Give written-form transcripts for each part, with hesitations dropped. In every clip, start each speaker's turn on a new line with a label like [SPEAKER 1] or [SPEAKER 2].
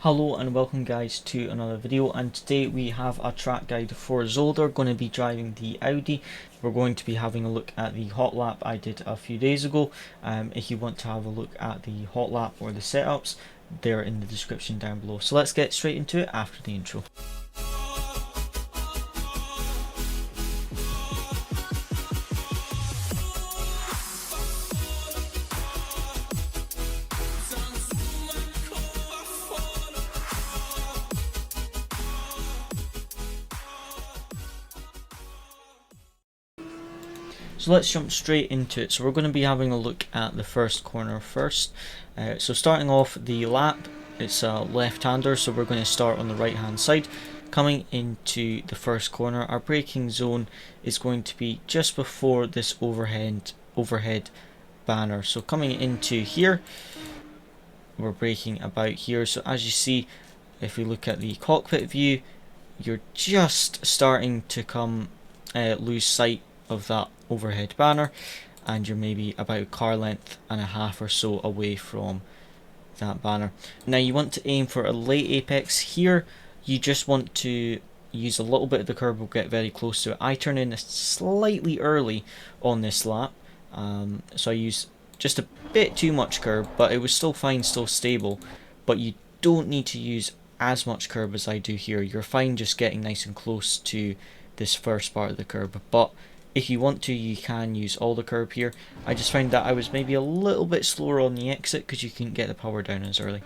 [SPEAKER 1] Hello and welcome guys to another video, and today we have a track guide for ZOLDER. Going to be driving the Audi. We're going to be having a look at the hot lap I did a few days ago. If you want to have a look at the hot lap or the setups, they're in the description down below. So let's get straight into it after the intro. So let's jump straight into it. So we're going to be having a look at the first corner first. So starting off the lap, it's a left-hander, so we're going to start on the right-hand side. Coming into the first corner, our braking zone is going to be just before this overhead banner. So coming into here, we're braking about here. So as you see, if we look at the cockpit view, you're just starting to lose sight of that overhead banner, and you're maybe about a car length and a half or so away from that banner. Now you want to aim for a late apex here. You just want to use a little bit of the curb, will get very close to it. I turn in slightly early on this lap, so I use just a bit too much curb, but it was still fine, still stable. But you don't need to use as much curb as I do here. You're fine just getting nice and close to this first part of the curb, but if you want to, you can use all the curb here. I just found that I was maybe a little bit slower on the exit because you couldn't get the power down as early.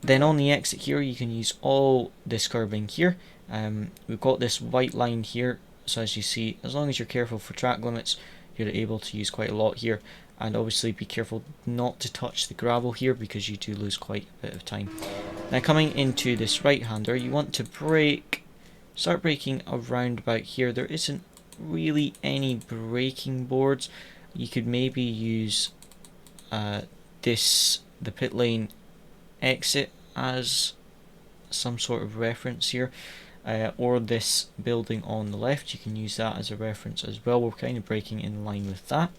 [SPEAKER 1] Then on the exit here, you can use all this curbing here. We've got this white line here, so as you see, as long as you're careful for track limits, you're able to use quite a lot here. And obviously be careful not to touch the gravel here because you do lose quite a bit of time. Now coming into this right-hander, you want to start braking around about here. There isn't really any braking boards. You could maybe use the pit lane exit as some sort of reference here, or this building on the left. You can use that as a reference as well. We're kind of braking in line with that,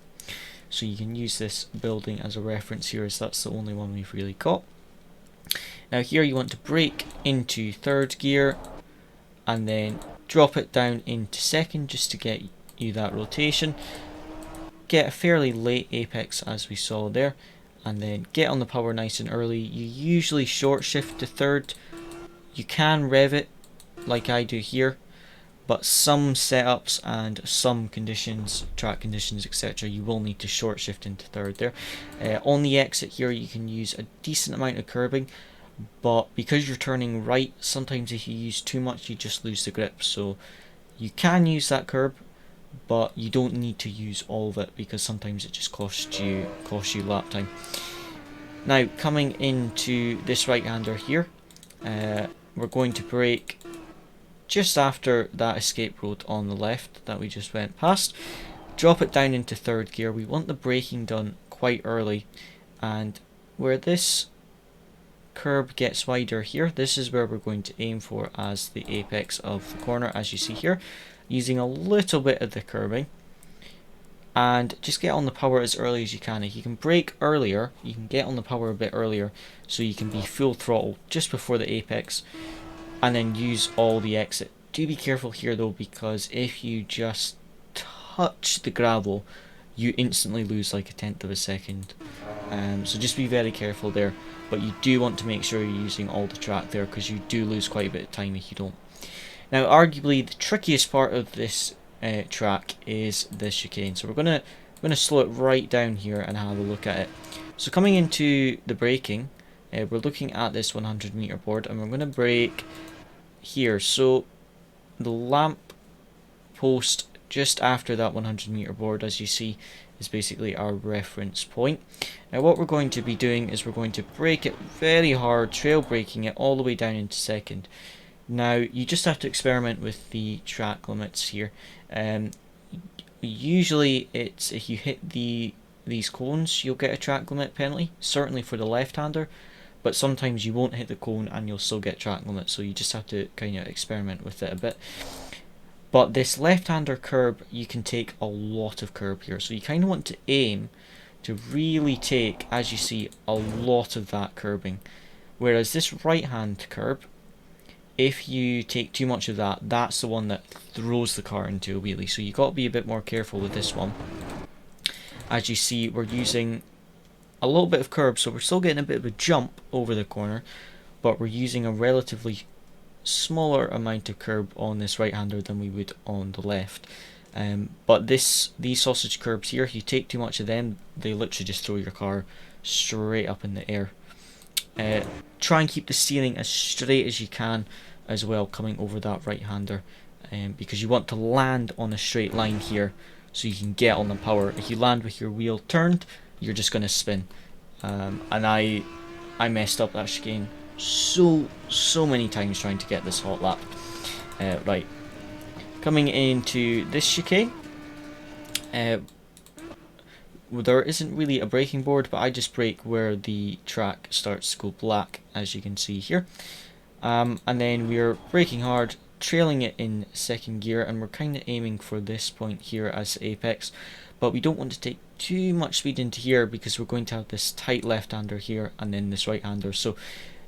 [SPEAKER 1] so you can use this building as a reference here, as that's the only one we've really got. Now here you want to brake into third gear and then drop it down into second just to get you that rotation. Get a fairly late apex as we saw there, and then get on the power nice and early. You usually short shift to third. You can rev it like I do here, but some setups and some conditions, track conditions, etc., you will need to short shift into third there. On the exit here, you can use a decent amount of curbing, but because you're turning right, sometimes if you use too much, you just lose the grip. So you can use that curb, but you don't need to use all of it because sometimes it just costs you lap time. Now coming into this right-hander here, we're going to brake just after that escape road on the left that we just went past. Drop it down into third gear. We want the braking done quite early, and where this curb gets wider here, this is where we're going to aim for as the apex of the corner, as you see here, using a little bit of the curbing, and just get on the power as early as you can. If you can brake earlier, you can get on the power a bit earlier, so you can be full throttle just before the apex and then use all the exit. Do be careful here though, because if you just touch the gravel, you instantly lose like 1/10 of a second. So just be very careful there, but you do want to make sure you're using all the track there, because you do lose quite a bit of time if you don't. Now arguably the trickiest part of this track is this chicane, so we're gonna slow it right down here and have a look at it. So coming into the braking, we're looking at this 100 meter board, and we're going to brake here. So the lamp post just after that 100 meter board, as you see, is basically our reference point. Now what we're going to be doing is we're going to brake it very hard, trail braking it all the way down into second. Now you just have to experiment with the track limits here. Usually it's if you hit these cones, you'll get a track limit penalty, certainly for the left-hander, but sometimes you won't hit the cone and you'll still get track limit, so you just have to kind of experiment with it a bit. But this left-hander curb, you can take a lot of curb here, so you kind of want to aim to really take, as you see, a lot of that curbing. Whereas this right hand curb, if you take too much of that, that's the one that throws the car into a wheelie. So you've got to be a bit more careful with this one. As you see, we're using a little bit of curb, so we're still getting a bit of a jump over the corner, but we're using a relatively smaller amount of curb on this right hander than we would on the left. But these sausage curbs here, if you take too much of them, they literally just throw your car straight up in the air. Try and keep the steering as straight as you can as well, coming over that right hander, because you want to land on a straight line here so you can get on the power. If you land with your wheel turned, you're just going to spin. And I messed up that chicane so many times trying to get this hot lap. Right, coming into this chicane, there isn't really a braking board, but I just brake where the track starts to go black, as you can see here. And then we're braking hard, trailing it in second gear, and we're kind of aiming for this point here as the apex, but we don't want to take too much speed into here because we're going to have this tight left-hander here and then this right-hander. So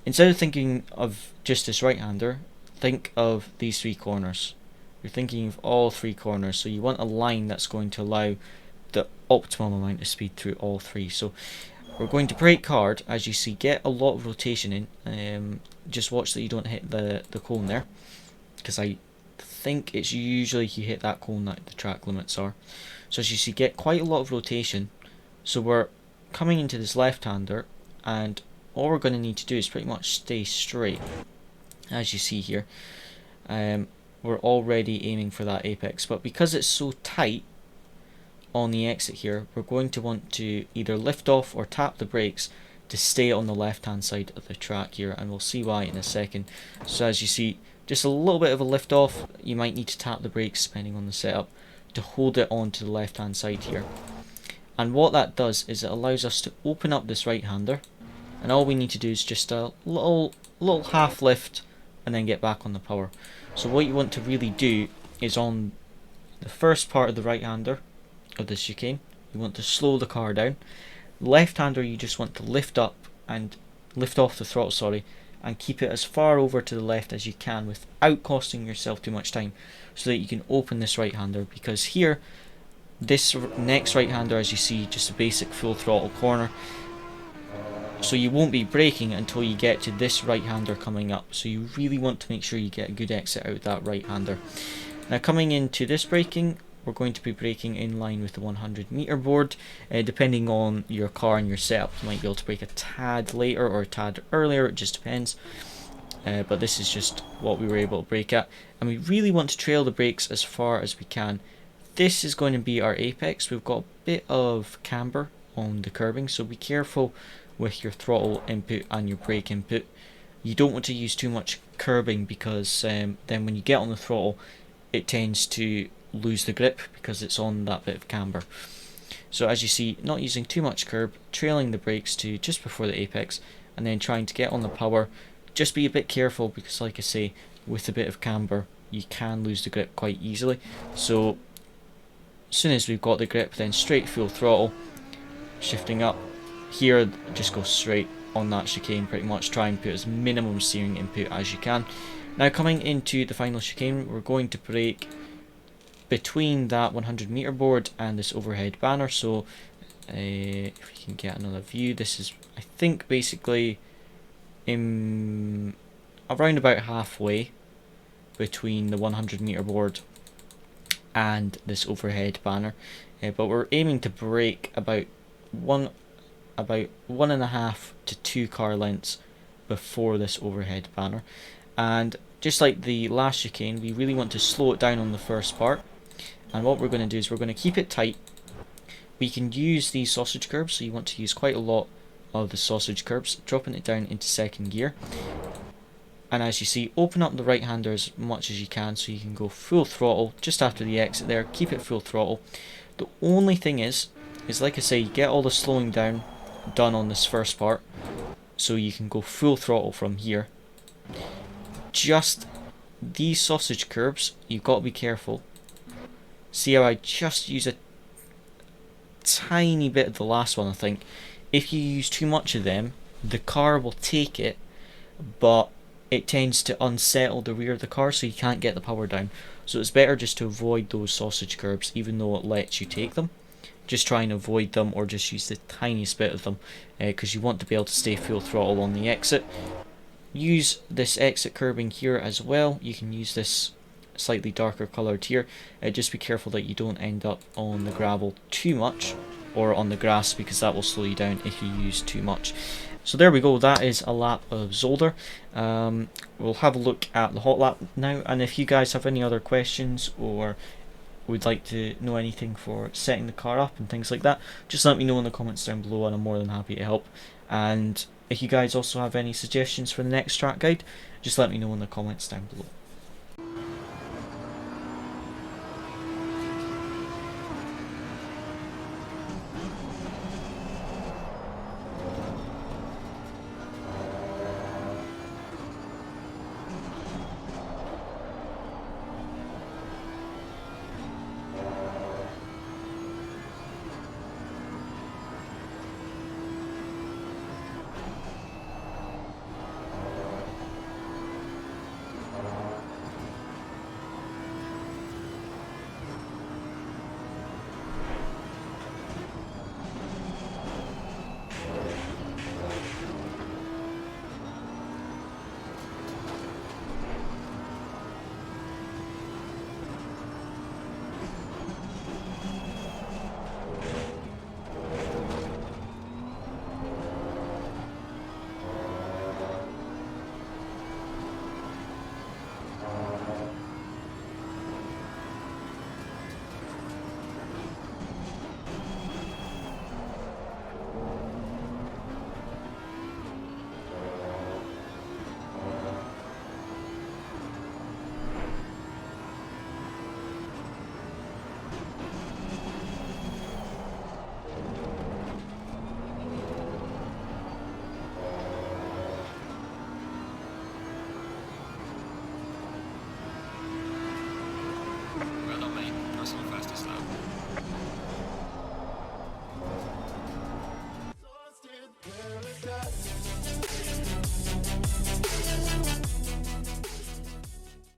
[SPEAKER 1] instead of thinking of just this right-hander, think of these three corners. You're thinking of all three corners, so you want a line that's going to allow the optimum amount of speed through all three. So we're going to brake hard, as you see, get a lot of rotation in. Just watch that you don't hit the cone there, because I think it's usually you hit that cone that the track limits are. So as you see, get quite a lot of rotation. So we're coming into this left-hander, and all we're going to need to do is pretty much stay straight, as you see here. We're already aiming for that apex, but because it's so tight on the exit here, we're going to want to either lift off or tap the brakes to stay on the left hand side of the track here, and we'll see why in a second. So as you see, just a little bit of a lift off, you might need to tap the brakes depending on the setup to hold it onto the left hand side here. And what that does is it allows us to open up this right hander, and all we need to do is just a little half lift and then get back on the power. So what you want to really do is on the first part of the right hander of this chicane, you want to slow the car down. Left hander, you just want to lift up and lift off the throttle, sorry, and keep it as far over to the left as you can without costing yourself too much time, so that you can open this right hander. Because here, this next right hander, as you see, just a basic full throttle corner, so you won't be braking until you get to this right hander coming up. So you really want to make sure you get a good exit out that right hander. Now coming into this braking, we're going to be braking in line with the 100 meter board. Depending on your car and your setup, you might be able to brake a tad later or a tad earlier, it just depends. But this is just what we were able to brake at, and we really want to trail the brakes as far as we can. This is going to be our apex. We've got a bit of camber on the curbing, so be careful with your throttle input and your brake input. You don't want to use too much curbing, because then when you get on the throttle, it tends to lose the grip because it's on that bit of camber. So as you see, not using too much curb, trailing the brakes to just before the apex, and then trying to get on the power. Just be a bit careful, because like I say, with a bit of camber you can lose the grip quite easily. So as soon as we've got the grip, then straight full throttle, shifting up. Here, just go straight on that chicane, pretty much try and put as minimum steering input as you can. Now coming into the final chicane, we're going to brake between that 100 meter board and this overhead banner. So if you can get another view, this is, I think, basically around about halfway between the 100 meter board and this overhead banner, but we're aiming to brake about 1.5 to 2 car lengths before this overhead banner. And just like the last chicane, we really want to slow it down on the first part, and what we're going to do is we're going to keep it tight. We can use these sausage curbs, so you want to use quite a lot of the sausage curbs, dropping it down into second gear. And as you see, open up the right hander as much as you can, so you can go full throttle just after the exit there. Keep it full throttle. The only thing is like I say, you get all the slowing down done on this first part, so you can go full throttle from here. Just these sausage curbs, you've got to be careful. See how I just use a tiny bit of the last one, I think. If you use too much of them, the car will take it but it tends to unsettle the rear of the car, so you can't get the power down. So it's better just to avoid those sausage curbs, even though it lets you take them. Just try and avoid them, or just use the tiniest bit of them, because you want to be able to stay full throttle on the exit. Use this exit curbing here as well. You can use this slightly darker coloured here. Just be careful that you don't end up on the gravel too much, or on the grass, because that will slow you down if you use too much. So there we go, that is a lap of Zolder. We'll have a look at the hot lap now, and if you guys have any other questions or would like to know anything for setting the car up and things like that, just let me know in the comments down below, and I'm more than happy to help. And if you guys also have any suggestions for the next track guide, just let me know in the comments down below.
[SPEAKER 2] Paradise.